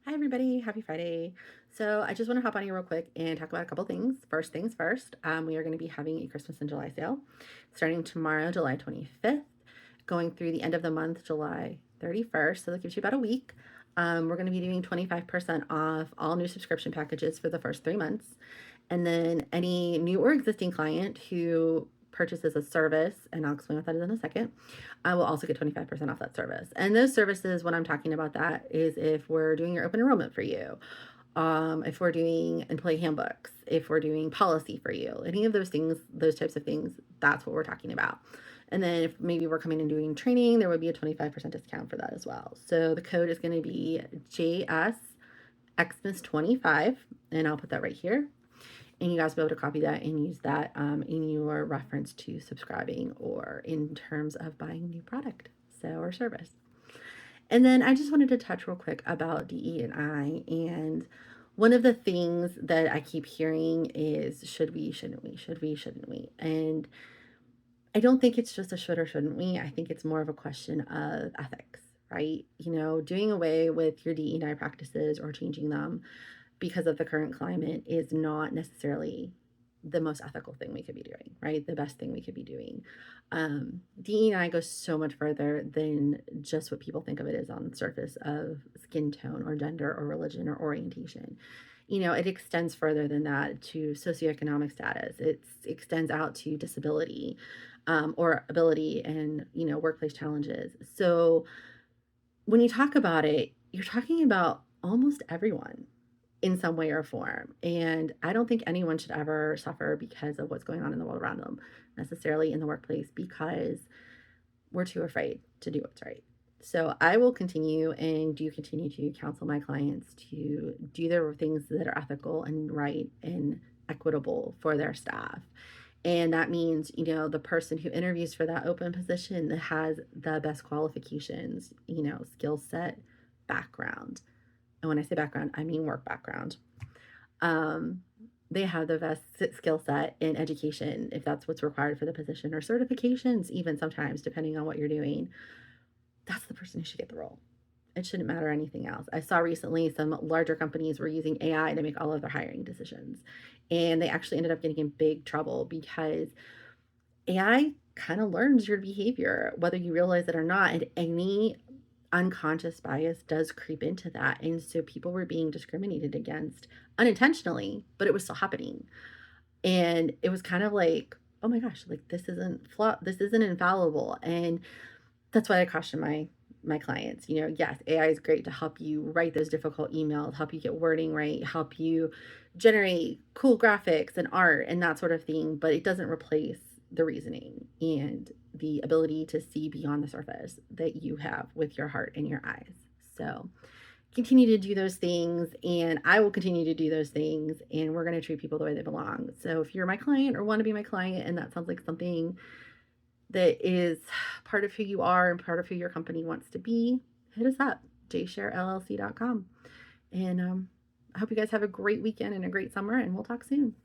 Hi, everybody. Happy Friday. So, I just want to hop on here real quick and talk about a couple things. First things first, we are going to be having a Christmas in July sale starting tomorrow, July 25th, going through the end of the month, July 31st. So, that gives you about a week. We're going to be doing 25% off all new subscription packages for the first 3 months. And then any new or existing client who purchases a service, and I'll explain what that is in a second, I will also get 25% off that service. And those services, when I'm talking about that, is if we're doing your open enrollment for you, if we're doing employee handbooks, if we're doing policy for you, any of those things, those types of things, that's what we're talking about. And then if maybe we're coming and doing training, there would be a 25% discount for that as well. So the code is going to be JSXmas25, and I'll put that right here. And you guys will be able to copy that and use that in your reference to subscribing or in terms of buying new product, or service. And then I just wanted to touch real quick about DE&I. And one of the things that I keep hearing is should we, shouldn't we, should we, shouldn't we? And I don't think it's just a should or shouldn't we. I think it's more of a question of ethics, right? Doing away with your DE&I practices or changing them because of the current climate is not necessarily the most ethical thing we could be doing, right? The best thing we could be doing. DE&I goes so much further than just what people think of it as on the surface of skin tone or gender or religion or orientation. It extends further than that to socioeconomic status. It extends out to disability or ability and, workplace challenges. So when you talk about it, you're talking about almost everyone in some way or form. And I don't think anyone should ever suffer because of what's going on in the world around them, necessarily in the workplace, because we're too afraid to do what's right. So I will continue and do continue to counsel my clients to do their things that are ethical and right and equitable for their staff. And that means, the person who interviews for that open position that has the best qualifications, skill set, background. And when I say background, I mean work background. Um, they have the best skill set in education, if that's what's required for the position, or certifications, even sometimes, depending on what you're doing. That's the person who should get the role. It shouldn't matter anything else. I saw recently some larger companies were using AI to make all of their hiring decisions. And they actually ended up getting in big trouble because AI kind of learns your behavior, whether you realize it or not. And any unconscious bias does creep into that. And so people were being discriminated against unintentionally, but it was still happening. And it was kind of like, oh my gosh, like this isn't this isn't infallible. And that's why I caution my clients, yes, AI is great to help you write those difficult emails, help you get wording right, help you generate cool graphics and art and that sort of thing, but it doesn't replace the reasoning and the ability to see beyond the surface that you have with your heart and your eyes. So continue to do those things, and I will continue to do those things, and we're going to treat people the way they belong. So if you're my client or want to be my client and that sounds like something that is part of who you are and part of who your company wants to be, hit us up, jsharellc.com. And I hope you guys have a great weekend and a great summer, and we'll talk soon.